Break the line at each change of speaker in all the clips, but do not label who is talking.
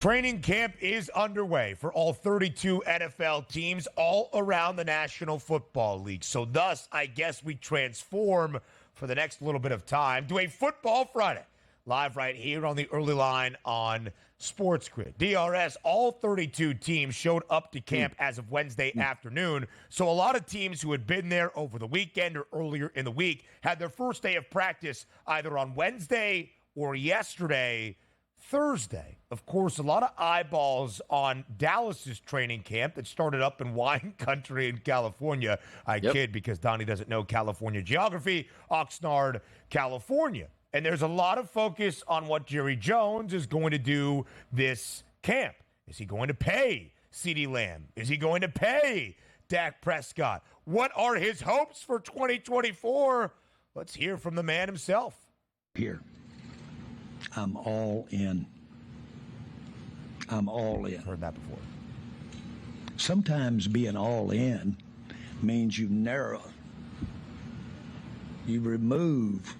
Training camp is underway for all 32 NFL teams all around the National Football League. So thus, I guess we transform for the next little bit of time to a Football Friday. Live right here on the early line on SportsGrid. DRS, all 32 teams showed up to camp as of Wednesday afternoon. So a lot of teams who had been there over the weekend or earlier in the week had their first day of practice either on Wednesday or yesterday, Thursday. Of course, a lot of eyeballs on Dallas's training camp that started up in wine country in California. I kid because Donnie doesn't know California geography. Oxnard, California. And there's a lot of focus on what Jerry Jones is going to do this camp. Is he going to pay CeeDee Lamb? Is he going to pay Dak Prescott? What are his hopes for 2024? Let's hear from the man himself.
Here. I'm all in. I'm all in.
Heard that before.
Sometimes being all in means you narrow. You remove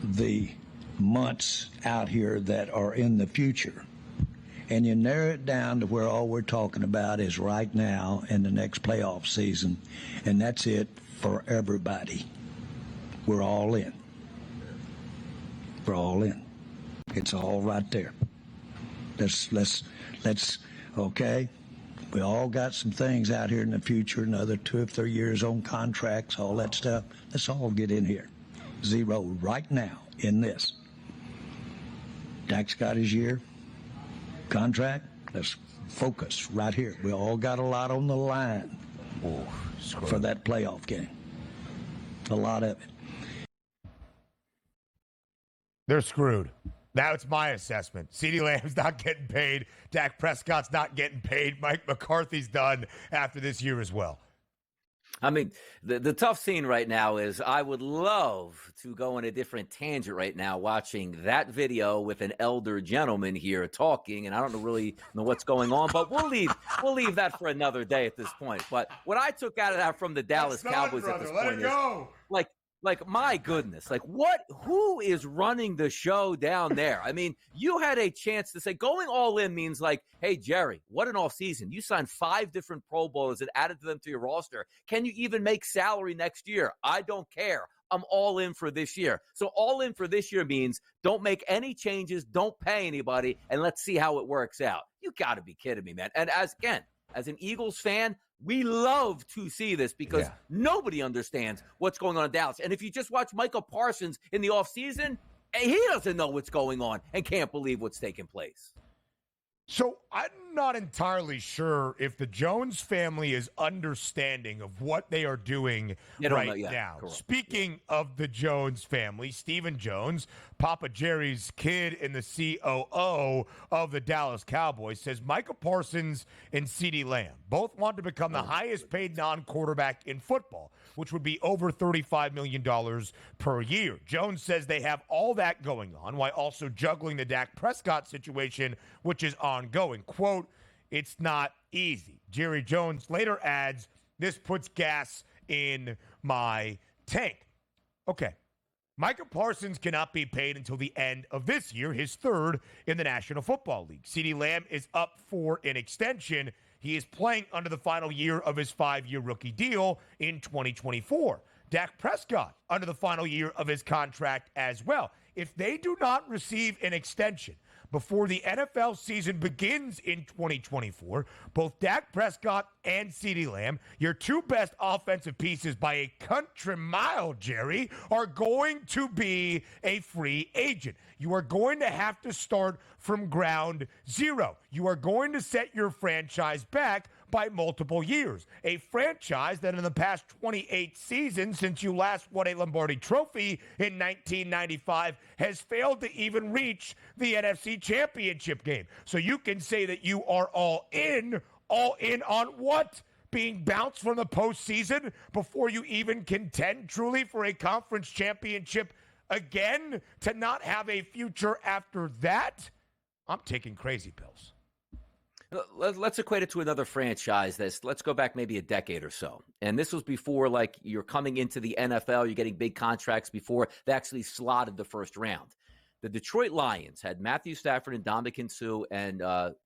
the months out here that are in the future. And you narrow it down to where all we're talking about is right now and the next playoff season. And that's it for everybody. We're all in. We're all in. It's all right there. Let's okay. We all got some things out here in the future, another 2 or 3 years on contracts, all that stuff. Let's all get in here. Zero right now in this. Dak's got his year. Contract. Let's focus right here. We all got a lot on the line for that playoff game. A lot of it.
They're screwed. That's my assessment. CeeDee Lamb's not getting paid. Dak Prescott's not getting paid. Mike McCarthy's done after this year as well.
I mean, the tough scene right now is I would love to go on a different tangent right now watching that video with an elder gentleman here talking, and I don't really know what's going on, but we'll leave that for another day at this point. But what I took out of that from the Dallas Cowboys at this point is like, my goodness, who is running the show down there? I mean, you had a chance to say going all in means like, hey, Jerry, what an offseason. You signed 5 different Pro Bowlers and added them to your roster. Can you even make salary next year? I don't care. I'm all in for this year. So all in for this year means don't make any changes, don't pay anybody, and let's see how it works out. You got to be kidding me, man. And as an Eagles fan, we love to see this because nobody understands what's going on in Dallas. And if you just watch Michael Parsons in the offseason, he doesn't know what's going on and can't believe what's taking place.
So I'm not entirely sure if the Jones family is understanding of what they are doing right now. Correct. Speaking of the Jones family, Stephen Jones, Papa Jerry's kid and the COO of the Dallas Cowboys, says Micah Parsons and CeeDee Lamb both want to become the highest paid non-quarterback in football, which would be over $35 million per year. Jones says they have all that going on while also juggling the Dak Prescott situation, which is ongoing. Quote, it's not easy. Jerry Jones later adds, this puts gas in my tank. Okay. Micah Parsons cannot be paid until the end of this year, his third in the National Football League. CeeDee Lamb is up for an extension. He is playing under the final year of his 5-year rookie deal in 2024. Dak Prescott under the final year of his contract as well. If they do not receive an extension before the NFL season begins in 2024, both Dak Prescott and CeeDee Lamb, your 2 best offensive pieces by a country mile, Jerry, are going to be a free agent. You are going to have to start from ground zero. You are going to set your franchise back by multiple years. A franchise that in the past 28 seasons since you last won a Lombardi Trophy in 1995 has failed to even reach the NFC Championship game. So you can say that you are all in on what? Being bounced from the postseason before you even contend truly for a conference championship again, to not have a future after that? I'm taking crazy pills.
Let's equate it to another franchise. Let's go back maybe a decade or so. And this was before, like, you're coming into the NFL, you're getting big contracts before they actually slotted the first round. The Detroit Lions had Matthew Stafford and Ndamukong Suh and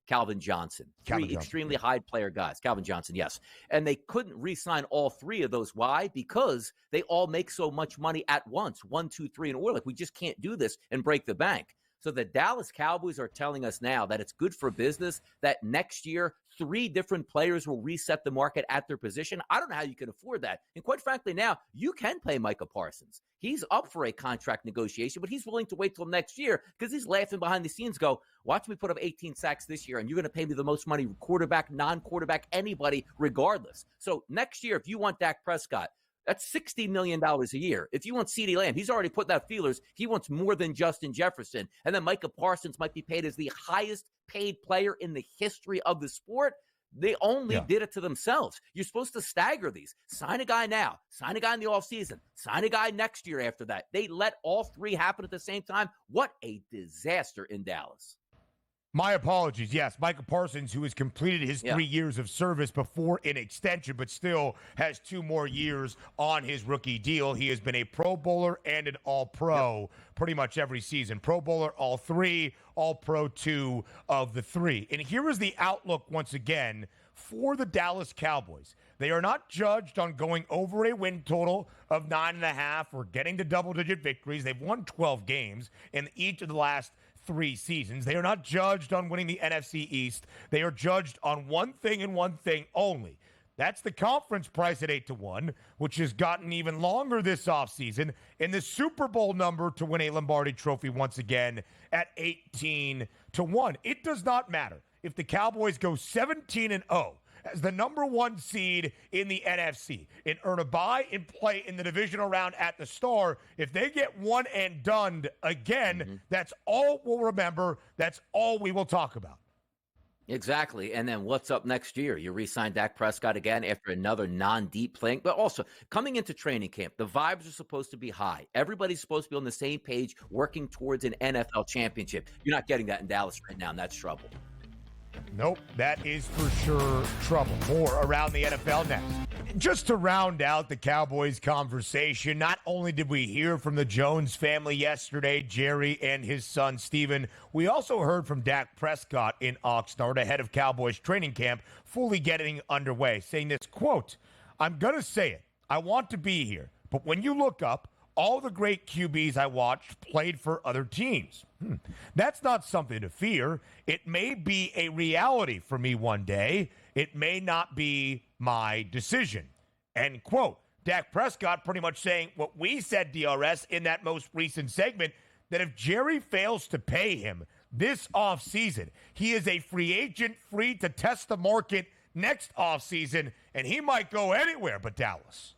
Calvin Johnson. Three extremely high-player guys. Calvin Johnson, yes. And they couldn't re-sign all three of those. Why? Because they all make so much money at once. 1, 2, 3 in order. Like, we just can't do this and break the bank. So the Dallas Cowboys are telling us now that it's good for business, that next year 3 different players will reset the market at their position. I don't know how you can afford that. And quite frankly, now you can pay Micah Parsons. He's up for a contract negotiation, but he's willing to wait till next year because he's laughing behind the scenes, go, watch me put up 18 sacks this year, and you're going to pay me the most money, quarterback, non-quarterback, anybody, regardless. So next year, if you want Dak Prescott, that's $60 million a year. If you want CeeDee Lamb, he's already put out feelers. He wants more than Justin Jefferson. And then Micah Parsons might be paid as the highest paid player in the history of the sport. They only did it to themselves. You're supposed to stagger these. Sign a guy now. Sign a guy in the offseason. Sign a guy next year after that. They let all 3 happen at the same time. What a disaster in Dallas.
My apologies. Yes, Micah Parsons, who has completed his 3 years of service before an extension, but still has 2 more years on his rookie deal. He has been a Pro Bowler and an All-Pro pretty much every season. Pro Bowler, all 3, All-Pro 2 of the 3. And here is the outlook once again for the Dallas Cowboys. They are not judged on going over a win total of 9.5 or getting to double-digit victories. They've won 12 games in each of the last 3 seasons. They are not judged on winning the NFC East. They are judged on one thing and one thing only. That's the conference price at 8-1, which has gotten even longer this offseason, and the Super Bowl number to win a Lombardi trophy once again at 18-1. It does not matter if the Cowboys go 17-0 as the number 1 seed in the NFC and earn a bye and play in the divisional round at the Star. If they get one and done again, that's all we'll remember. That's all we will talk about.
Exactly. And then what's up next year? You re-sign Dak Prescott again after another non-deep playing. But also, coming into training camp, the vibes are supposed to be high. Everybody's supposed to be on the same page working towards an NFL championship. You're not getting that in Dallas right now, and that's trouble.
Nope, that is for sure trouble. More around the NFL next. Just to round out the Cowboys conversation, not only did we hear from the Jones family yesterday, Jerry and his son Steven, we also heard from Dak Prescott in Oxnard ahead of Cowboys training camp fully getting underway, saying this, quote, "I'm going to say it. I want to be here. But when you look up, all the great QBs I watched played for other teams. That's not something to fear. It may be a reality for me one day. It may not be my decision." End quote. Dak Prescott pretty much saying what we said, DRS, in that most recent segment, that if Jerry fails to pay him this offseason, he is a free agent free to test the market next offseason, and he might go anywhere but Dallas.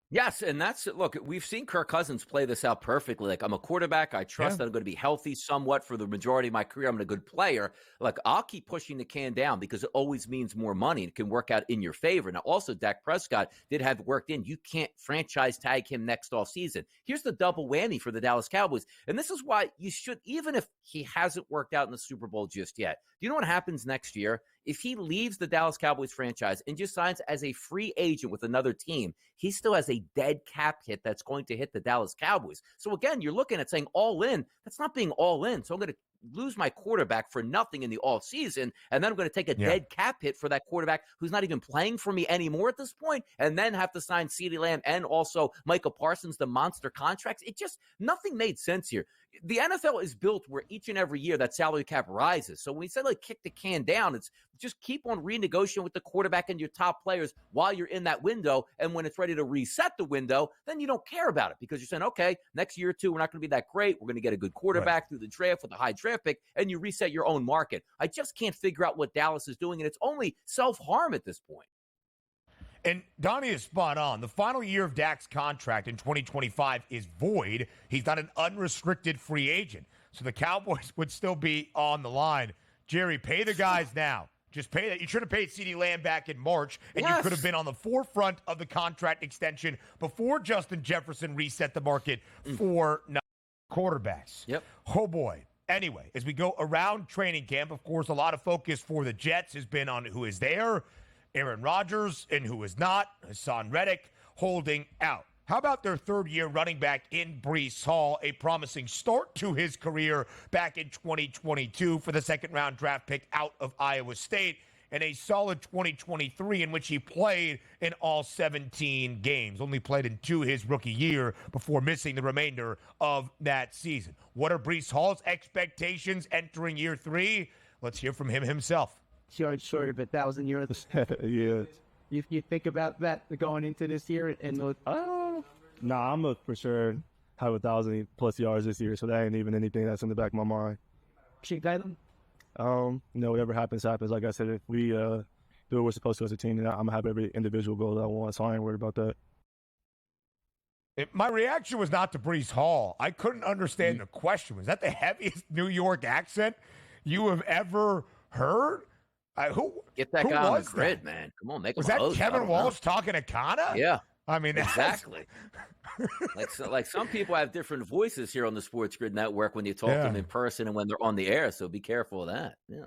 Yes, and that's it. Look, we've seen Kirk Cousins play this out perfectly. Like, I'm a quarterback. I trust that I'm going to be healthy somewhat for the majority of my career. I'm a good player. Like, I'll keep pushing the can down because it always means more money. It can work out in your favor. Now, also, Dak Prescott did have worked in. You can't franchise tag him next offseason. Here's the double whammy for the Dallas Cowboys. And this is why you should, even if he hasn't worked out in the Super Bowl just yet, do you know what happens next year? If he leaves the Dallas Cowboys franchise and just signs as a free agent with another team, he still has a dead cap hit that's going to hit the Dallas Cowboys. So again, you're looking at saying all in. That's not being all in. So I'm going to lose my quarterback for nothing in the offseason, and then I'm going to take a dead cap hit for that quarterback who's not even playing for me anymore at this point, and then have to sign CeeDee Lamb and also Micah Parsons, the monster contracts. It just, nothing made sense here. The NFL is built where each and every year that salary cap rises. So when we said, like, kick the can down, it's just keep on renegotiating with the quarterback and your top players while you're in that window. And when it's ready to reset the window, then you don't care about it because you're saying, okay, next year or two, we're not going to be that great. We're going to get a good quarterback through the draft with a high draft pick, and you reset your own market. I just can't figure out what Dallas is doing, and it's only self-harm at this point.
And Donnie is spot on. The final year of Dak's contract in 2025 is void. He's not an unrestricted free agent. So the Cowboys would still be on the line. Jerry, pay the guys now. Just pay that. You should have paid CeeDee Lamb back in March, and you could have been on the forefront of the contract extension before Justin Jefferson reset the market for quarterbacks.
Yep.
Oh, boy. Anyway, as we go around training camp, of course, a lot of focus for the Jets has been on who is there, Aaron Rodgers, and who is not, Hassan Reddick, holding out. How about their third-year running back in Breece Hall, a promising start to his career back in 2022 for the second-round draft pick out of Iowa State, and a solid 2023 in which he played in all 17 games, only played in 2 his rookie year before missing the remainder of that season. What are Breece Hall's expectations entering year 3? Let's hear from him himself.
Short of 1,000 yards.
Yeah.
You think about that going into this year and look,
Nah, I'm looking for sure have 1,000+ yards this year, so that ain't even anything that's in the back of my mind.
Should guide them?
Whatever happens. Like I said, if we do what we're supposed to as a team, then I'm gonna have every individual goal that I want, so I ain't worried about that.
My reaction was not to Breece Hall. I couldn't understand the question. Was that the heaviest New York accent you have ever heard?
Get that guy on the grid, man. Come on, make
was that Kevin Walsh talking to Kana?
Yeah.
I mean,
exactly. like some people have different voices here on the SportsGrid network when you talk to them in person and when they're on the air. So be careful of that. Yeah.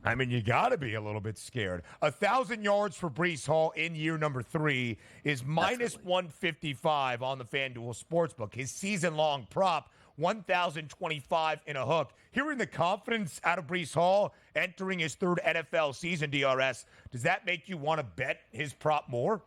I mean, you got to be a little bit scared. 1,000 yards for Breece Hall in year number 3 is minus 155 on the FanDuel Sportsbook. His season-long prop, 1,025 in a hook. Hearing the confidence out of Breece Hall entering his 3rd NFL season, DRS, does that make you want to bet his prop more?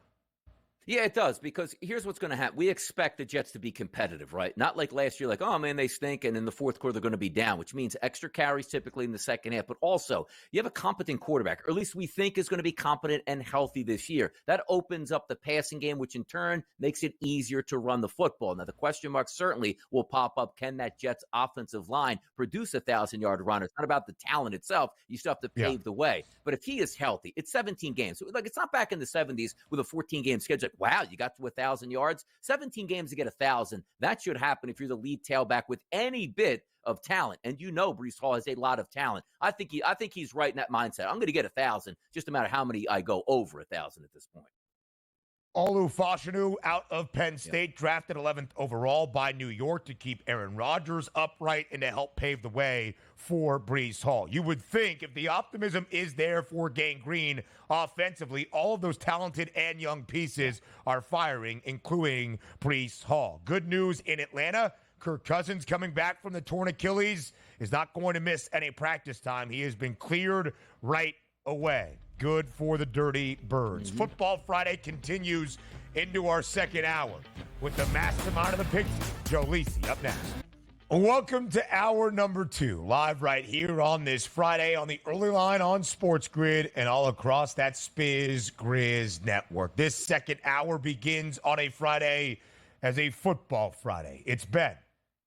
Yeah, it does, because here's what's going to happen. We expect the Jets to be competitive, right? Not like last year, like, oh, man, they stink, and in the fourth quarter they're going to be down, which means extra carries typically in the second half. But also, you have a competent quarterback, or at least we think is going to be competent and healthy this year. That opens up the passing game, which in turn makes it easier to run the football. Now, the question mark certainly will pop up. Can that Jets offensive line produce 1,000-yard runner? It's not about the talent itself. You still have to pave the way. But if he is healthy, it's 17 games. So, like, it's not back in the 70s with a 14-game schedule. Wow, you got to 1,000 yards, 17 games to get 1,000. That should happen if you're the lead tailback with any bit of talent. And you know Breece Hall has a lot of talent. I think he's right in that mindset. I'm going to get 1,000, just no matter how many I go over 1,000 at this point.
Olu Fashanu out of Penn State, drafted 11th overall by New York to keep Aaron Rodgers upright and to help pave the way for Breece Hall. You would think if the optimism is there for Gang Green offensively, all of those talented and young pieces are firing, including Breece Hall. Good news in Atlanta. Kirk Cousins, coming back from the torn Achilles, is not going to miss any practice time. He has been cleared right away. Good for the Dirty Birds. Football Friday continues into our second hour with the mastermind of the Pigskin, Joe Lisi, up next. Welcome to hour number 2, live right here on this Friday on the early line on SportsGrid and all across that Spiz Grizz network. This second hour begins on a Friday as a Football Friday. It's Ben,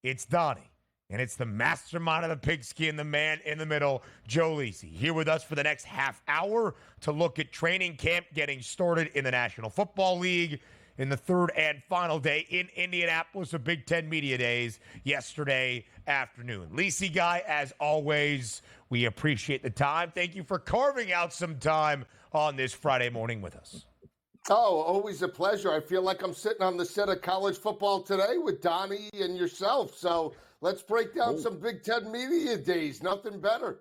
it's Donnie, and it's the mastermind of the Pigskin, the man in the middle, Joe Lisi, here with us for the next half hour to look at training camp getting started in the National Football League in the third and final day in Indianapolis of Big Ten Media Days yesterday afternoon. Lisi guy, as always, we appreciate the time. Thank you for carving out some time on this Friday morning with us.
Oh, always a pleasure. I feel like I'm sitting on the set of College Football Today with Donnie and yourself. So let's break down some Big Ten Media Days. Nothing better.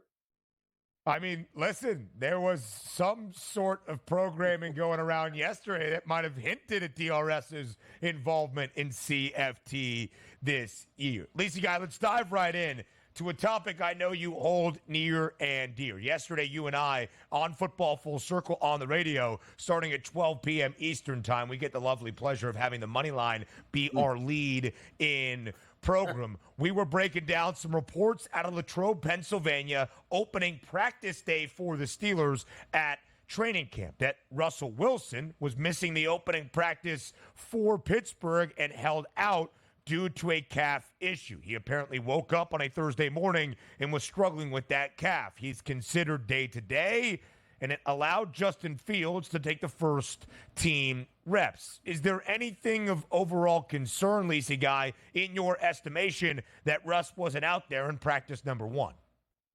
I mean, listen, there was some sort of programming going around yesterday that might have hinted at DRS's involvement in CFT this year. Lisa guy, let's dive right in to a topic I know you hold near and dear. Yesterday, you and I, on Football Full Circle on the radio, starting at 12 p.m. Eastern time, we get the lovely pleasure of having the money line be our lead in program. We were breaking down some reports out of Latrobe, Pennsylvania, opening practice day for the Steelers at training camp, that Russell Wilson was missing the opening practice for Pittsburgh and held out due to a calf issue. He apparently woke up on a Thursday morning and was struggling with that calf. He's considered day-to-day, and it allowed Justin Fields to take the first team reps. Is there anything of overall concern, Lisa guy, in your estimation that Russ wasn't out there in practice number 1?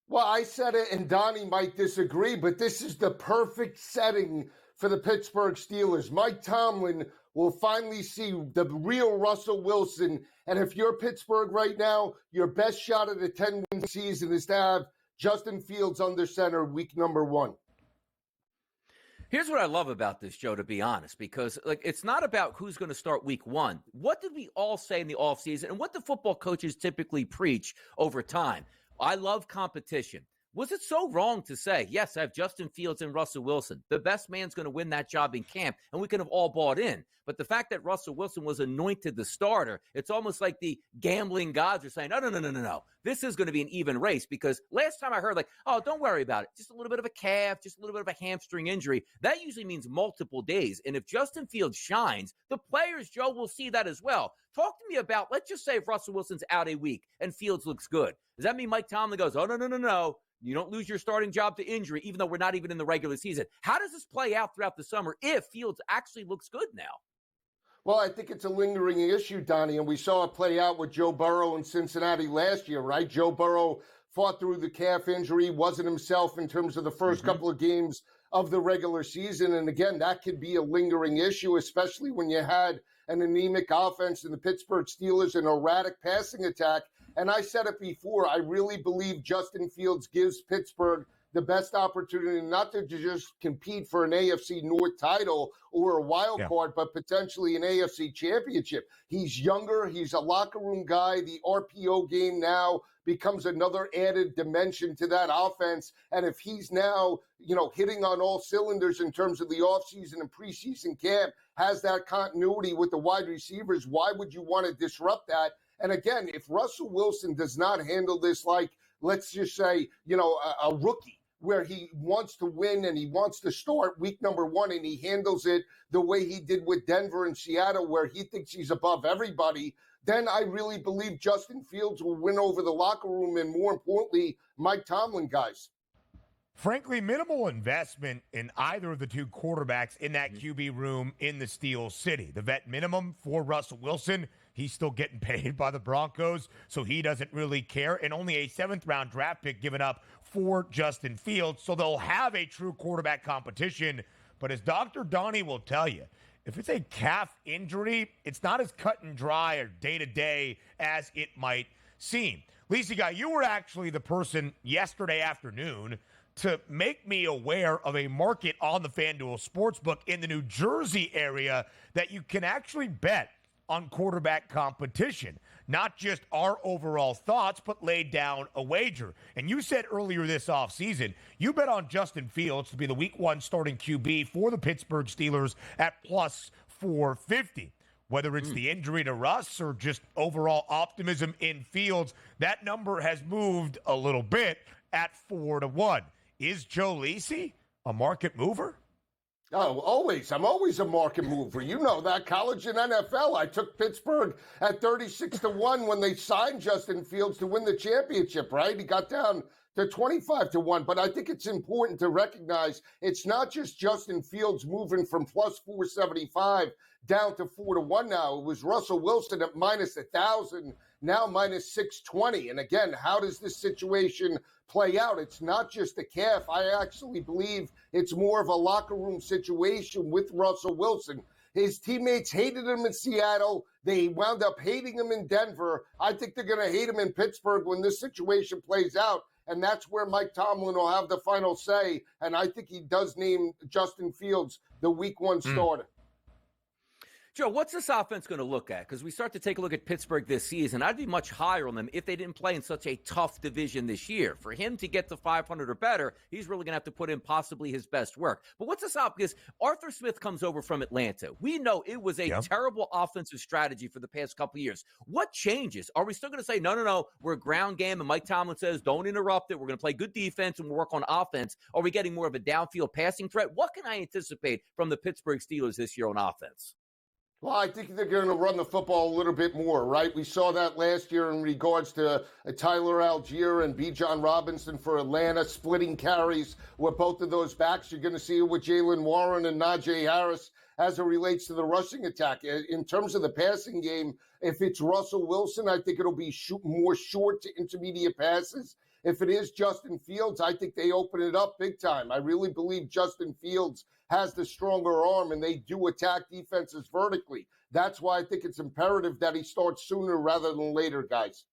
Well, I said it, and Donnie might disagree, but this is the perfect setting for the Pittsburgh Steelers. Mike Tomlin will finally see the real Russell Wilson. And if you're Pittsburgh right now, your best shot at a 10-win season is to have Justin Fields under center week number 1.
Here's what I love about this, Joe, to be honest, because it's not about who's going to start week one. What did we all say in the offseason and what the football coaches typically preach over time? I love competition. Was it so wrong to say, yes, I have Justin Fields and Russell Wilson. The best man's going to win that job in camp, and we could have all bought in. But the fact that Russell Wilson was anointed the starter, it's almost like the gambling gods are saying, no. This is going to be an even race, because last time I heard, oh, don't worry about it. Just a little bit of a calf, just a little bit of a hamstring injury. That usually means multiple days. And if Justin Fields shines, the players, Joe, will see that as well. Talk to me about, let's just say if Russell Wilson's out a week and Fields looks good. Does that mean Mike Tomlin goes, oh, no. You don't lose your starting job to injury, even though we're not even in the regular season? How does this play out throughout the summer if Fields actually looks good now?
Well, I think it's a lingering issue, Donnie, and we saw it play out with Joe Burrow in Cincinnati last year, right? Joe Burrow fought through the calf injury, wasn't himself in terms of the first couple of games of the regular season. And again, that could be a lingering issue, especially when you had an anemic offense in the Pittsburgh Steelers, an erratic passing attack. And I said it before, I really believe Justin Fields gives Pittsburgh the best opportunity not to just compete for an AFC North title or a wild card, but potentially an AFC championship. He's younger. He's a locker room guy. The RPO game now becomes another added dimension to that offense. And if he's now, hitting on all cylinders in terms of the offseason and preseason camp, has that continuity with the wide receivers, why would you want to disrupt that? And again, if Russell Wilson does not handle this like, let's just say, a rookie, where he wants to win and he wants to start week number one, and he handles it the way he did with Denver and Seattle, where he thinks he's above everybody, then I really believe Justin Fields will win over the locker room and, more importantly, Mike Tomlin guys.
Frankly, minimal investment in either of the two quarterbacks in that QB room in the Steel City. The vet minimum for Russell Wilson, he's still getting paid by the Broncos, so he doesn't really care. And only a 7th-round draft pick given up for Justin Fields, so they'll have a true quarterback competition. But as Dr. Donnie will tell you, if it's a calf injury, it's not as cut and dry or day-to-day as it might seem. Lisa Guy, you were actually the person yesterday afternoon to make me aware of a market on the FanDuel Sportsbook in the New Jersey area that you can actually bet on quarterback competition. Not just our overall thoughts, but laid down a wager. And you said earlier this offseason, you bet on Justin Fields to be the week one starting QB for the Pittsburgh Steelers at plus 450. Whether it's the injury to Russ or just overall optimism in Fields, that number has moved a little bit at 4-1. Is Joe Lisi a market mover?
Oh, always. I'm always a market mover. You know that. College and NFL. I took Pittsburgh at 36-1 when they signed Justin Fields to win the championship, right? He got down to 25-1. But I think it's important to recognize it's not just Justin Fields moving from plus 475 down to 4-1 now. It was Russell Wilson at minus 1,000, now minus 620. And again, how does this situation play out? It's not just a calf. I actually believe it's more of a locker room situation with Russell Wilson. His teammates hated him in Seattle. They wound up hating him in Denver. I think they're going to hate him in Pittsburgh when this situation plays out. And that's where Mike Tomlin will have the final say. And I think he does name Justin Fields the week one starter.
Joe, what's this offense going to look at? Because we start to take a look at Pittsburgh this season. I'd be much higher on them if they didn't play in such a tough division this year. For him to get to 500 or better, he's really going to have to put in possibly his best work. But what's this up? Because Arthur Smith comes over from Atlanta. We know it was a terrible offensive strategy for the past couple of years. What changes? Are we still going to say, no, we're a ground game, and Mike Tomlin says, don't interrupt it. We're going to play good defense and we'll work on offense. Are we getting more of a downfield passing threat? What can I anticipate from the Pittsburgh Steelers this year on offense?
Well, I think they're going to run the football a little bit more, right? We saw that last year in regards to Tyler Algier and Bijan Robinson for Atlanta, splitting carries with both of those backs. You're going to see it with Jalen Warren and Najee Harris as it relates to the rushing attack. In terms of the passing game, if it's Russell Wilson, I think it'll be more short to intermediate passes. If it is Justin Fields, I think they open it up big time. I really believe Justin Fields has the stronger arm, and they do attack defenses vertically. That's why I think it's imperative that he starts sooner rather than later, guys.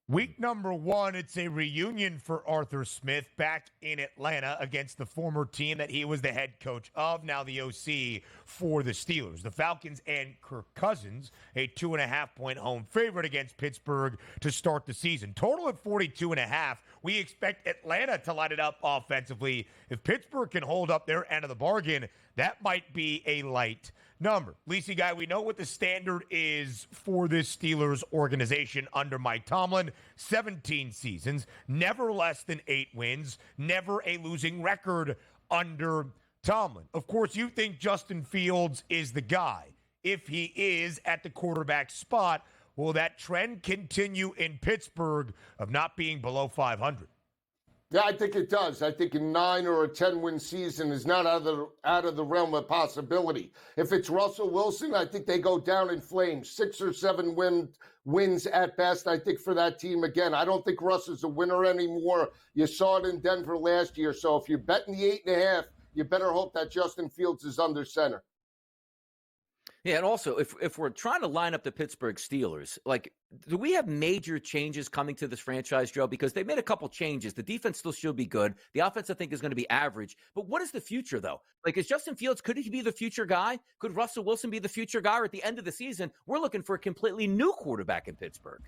Week number 1, it's a reunion for Arthur Smith back in Atlanta against the former team that he was the head coach of, now the OC for the Steelers. The Falcons and Kirk Cousins, a 2.5-point home favorite against Pittsburgh to start the season. Total at 42.5. We expect Atlanta to light it up offensively. If Pittsburgh can hold up their end of the bargain, that might be a light number. Lisi guy, we know what the standard is for this Steelers organization under Mike Tomlin. 17 seasons, never less than 8 wins, never a losing record under Tomlin. Of course, you think Justin Fields is the guy. If he is at the quarterback spot, will that trend continue in Pittsburgh of not being below 500?
Yeah, I think it does. I think a 9 or a 10-win season is not out of the realm of possibility. If it's Russell Wilson, I think they go down in flames. 6 or 7 wins at best, I think, for that team. Again, I don't think Russ is a winner anymore. You saw it in Denver last year. So if you're betting the 8.5, you better hope that Justin Fields is under center.
Yeah, and also, if we're trying to line up the Pittsburgh Steelers, like, do we have major changes coming to this franchise, Joe? Because they made a couple changes. The defense still should be good. The offense, I think, is going to be average. But what is the future, though? Like, is Justin Fields, could he be the future guy? Could Russell Wilson be the future guy? Or at the end of the season, we're looking for a completely new quarterback in Pittsburgh.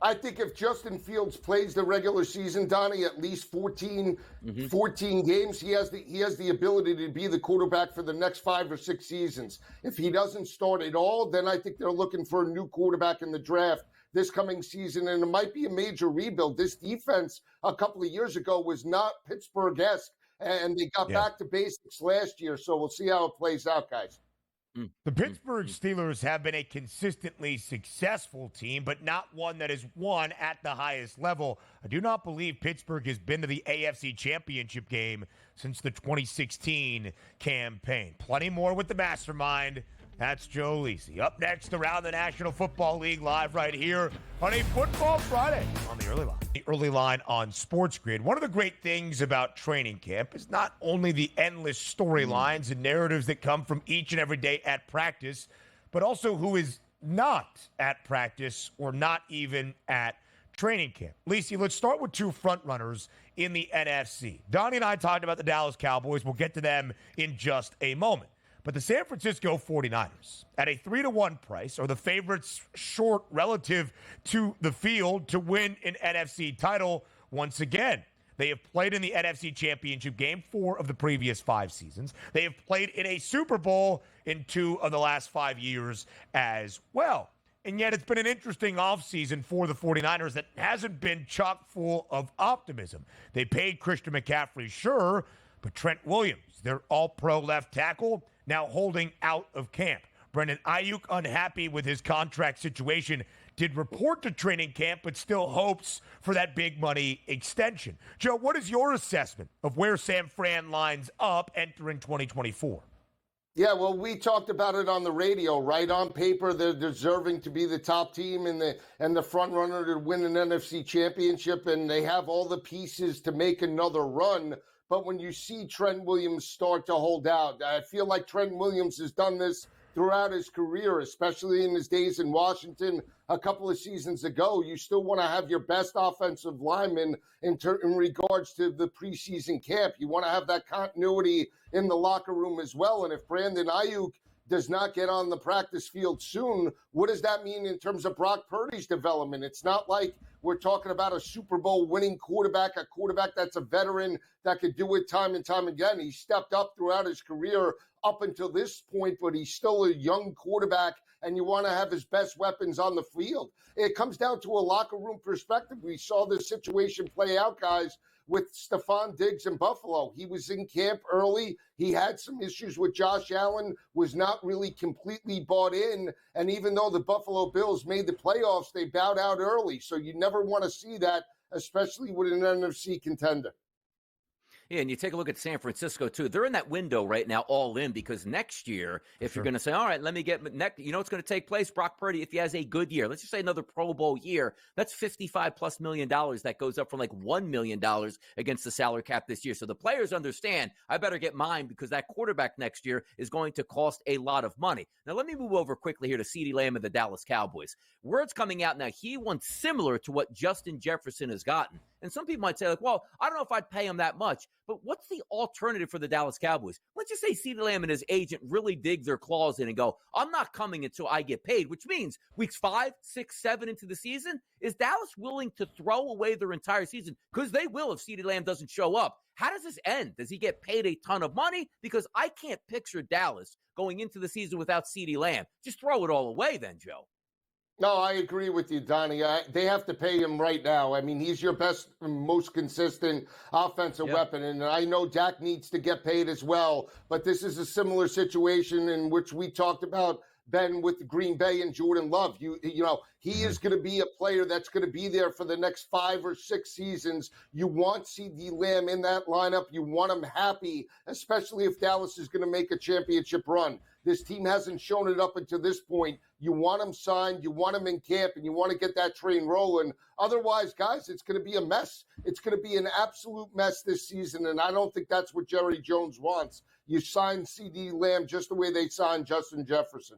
I think if Justin Fields plays the regular season, Donnie, at least 14 games, he has the ability to be the quarterback for the next 5 or 6 seasons. If he doesn't start at all, then I think they're looking for a new quarterback in the draft this coming season, and it might be a major rebuild. This defense a couple of years ago was not Pittsburgh-esque, and they got back to basics last year, so we'll see how it plays out, guys.
The Pittsburgh Steelers have been a consistently successful team, but not one that has won at the highest level. I do not believe Pittsburgh has been to the AFC Championship game since the 2016 campaign. Plenty more with the mastermind. That's Joe Lisi. Up next, around the National Football League, live right here on a Football Friday on the Early Line. The Early Line on SportsGrid. One of the great things about training camp is not only the endless storylines and narratives that come from each and every day at practice, but also who is not at practice or not even at training camp. Lisi, let's start with 2 frontrunners in the NFC. Donnie and I talked about the Dallas Cowboys. We'll get to them in just a moment. But the San Francisco 49ers, at a 3-1 price, are the favorites short relative to the field to win an NFC title once again. They have played in the NFC Championship game 4 of the previous 5 seasons. They have played in a Super Bowl in 2 of the last 5 years as well. And yet it's been an interesting offseason for the 49ers that hasn't been chock full of optimism. They paid Christian McCaffrey, sure, but Trent Williams, their all-pro left tackle, now holding out of camp. Brendan Ayuk, unhappy with his contract situation, did report to training camp, but still hopes for that big money extension. Joe, what is your assessment of where San Fran lines up entering 2024?
Yeah, well, we talked about it on the radio, right? On paper, they're deserving to be the top team and the front runner to win an NFC championship, and they have all the pieces to make another run. But when you see Trent Williams start to hold out, I feel like Trent Williams has done this throughout his career, especially in his days in Washington a couple of seasons ago. You still want to have your best offensive lineman in regards to the preseason camp. You want to have that continuity in the locker room as well. And if Brandon Ayuk does not get on the practice field soon, what does that mean in terms of Brock Purdy's development? It's not like we're talking about a Super Bowl winning quarterback, a quarterback that's a veteran that could do it time and time again. He stepped up throughout his career up until this point, but he's still a young quarterback, and you want to have his best weapons on the field. It comes down to a locker room perspective. We saw this situation play out, guys, with Stephon Diggs in Buffalo. He was in camp early. He had some issues with Josh Allen, was not really completely bought in. And even though the Buffalo Bills made the playoffs, they bowed out early. So you never want to see that, especially with an NFC contender.
Yeah, and you take a look at San Francisco, too. They're in that window right now, all in, because next year, if you're going to say, all right, let me get next, you know what's going to take place? Brock Purdy, if he has a good year, let's just say another Pro Bowl year, that's $55+ million. That goes up from like $1 million against the salary cap this year. So the players understand, I better get mine because that quarterback next year is going to cost a lot of money. Now, let me move over quickly here to CeeDee Lamb and the Dallas Cowboys. Word's coming out now, he wants similar to what Justin Jefferson has gotten. And some people might say, like, well, I don't know if I'd pay him that much, but what's the alternative for the Dallas Cowboys? Let's just say CeeDee Lamb and his agent really dig their claws in and go, I'm not coming until I get paid, which means weeks 5, 6, 7 into the season. Is Dallas willing to throw away their entire season? Because they will if CeeDee Lamb doesn't show up. How does this end? Does he get paid a ton of money? Because I can't picture Dallas going into the season without CeeDee Lamb. Just throw it all away then, Joe.
No, I agree with you, Donnie. They have to pay him right now. I mean, he's your best, most consistent offensive weapon. And I know Dak needs to get paid as well. But this is a similar situation in which we talked about, Ben, with Green Bay and Jordan Love. You know, he is going to be a player that's going to be there for the next 5 or 6 seasons. You want CeeDee Lamb in that lineup. You want him happy, especially if Dallas is going to make a championship run. This team hasn't shown it up until this point. You want him signed, you want him in camp, and you want to get that train rolling. Otherwise, guys, it's going to be a mess. It's going to be an absolute mess this season, and I don't think that's what Jerry Jones wants. You sign CeeDee Lamb just the way they signed Justin Jefferson.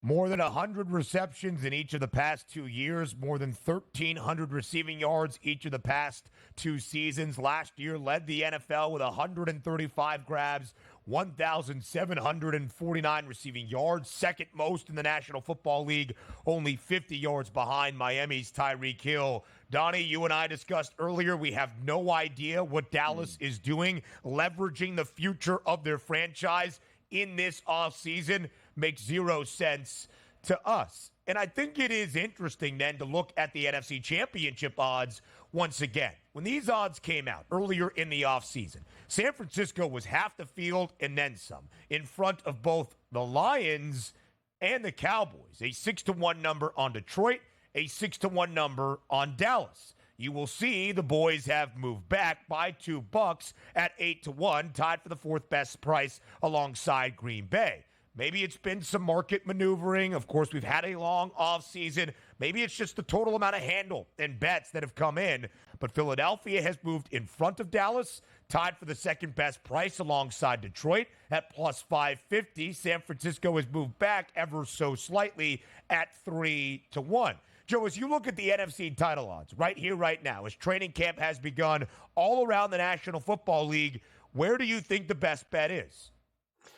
More than 100 receptions in each of the past 2 years, more than 1,300 receiving yards each of the past 2 seasons. Last year led the NFL with 135 grabs, 1,749 receiving yards, second most in the National Football League, only 50 yards behind Miami's Tyreek Hill. Donnie, you and I discussed earlier, we have no idea what Dallas is doing, leveraging the future of their franchise in this offseason. Makes zero sense to us. And I think it is interesting then to look at the NFC Championship odds once again. When these odds came out earlier in the offseason, San Francisco was half the field and then some in front of both the Lions and the Cowboys. A 6-1 number on Detroit, a 6-1 number on Dallas. You will see the boys have moved back by $2 at 8-1, tied for the 4th best price alongside Green Bay. Maybe it's been some market maneuvering. Of course, we've had a long offseason. Maybe it's just the total amount of handle and bets that have come in. But Philadelphia has moved in front of Dallas, tied for the 2nd best price alongside Detroit at plus 550. San Francisco has moved back ever so slightly at 3-1. Joe, as you look at the NFC title odds right here, right now, as training camp has begun all around the National Football League, where do you think the best bet is?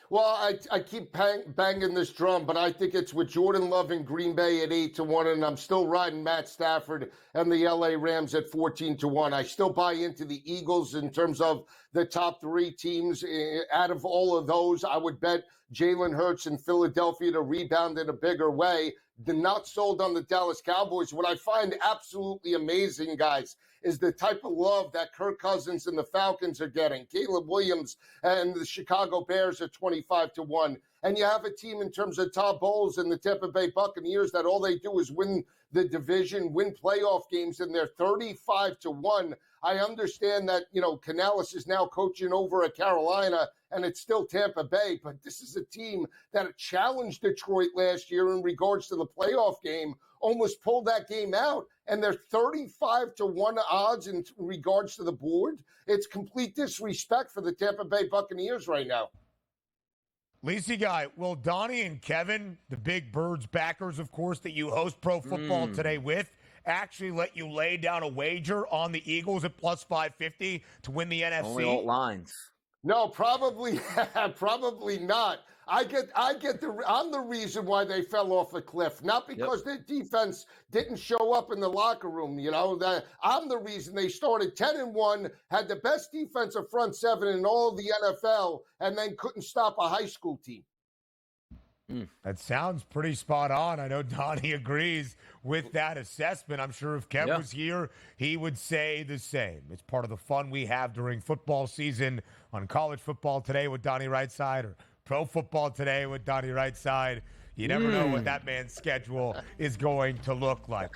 Well, I keep banging this drum, but I think it's with Jordan Love and Green Bay at 8-1, and I'm still riding Matt Stafford and the LA Rams at 14-1. I still buy into the Eagles in terms of the top 3 teams. Out of all of those, I would bet Jalen Hurts and Philadelphia to rebound in a bigger way. They're not sold on the Dallas Cowboys. What I find absolutely amazing, guys, is the type of love that Kirk Cousins and the Falcons are getting. Caleb Williams and the Chicago Bears are 25-1. And you have a team in terms of Todd Bowles and the Tampa Bay Buccaneers that all they do is win the division, win playoff games, and they're 35-1. I understand that, you know, Canales is now coaching over at Carolina, and it's still Tampa Bay, but this is a team that challenged Detroit last year in regards to the playoff game, almost pulled that game out, and they're 35-1 odds in regards to the board. It's complete disrespect for the Tampa Bay Buccaneers right now.
Lacey Guy, will Donnie and Kevin, the big Birds backers, of course, that you host Pro Football Today with, actually let you lay down a wager on the Eagles at plus 550 to win the NFC?
Only alt lines.
No, probably not. I'm the reason why they fell off the cliff, not because their defense didn't show up in the locker room. You know, I'm the reason they started 10-1, had the best defensive front 7 in all of the NFL, and then couldn't stop a high school team.
That sounds pretty spot on. I know Donnie agrees with that assessment. I'm sure if Kev was here, he would say the same. It's part of the fun we have during football season on College Football Today with Donnie Rightside or Pro Football Today with Donnie Rightside. You never know what that man's schedule is going to look like.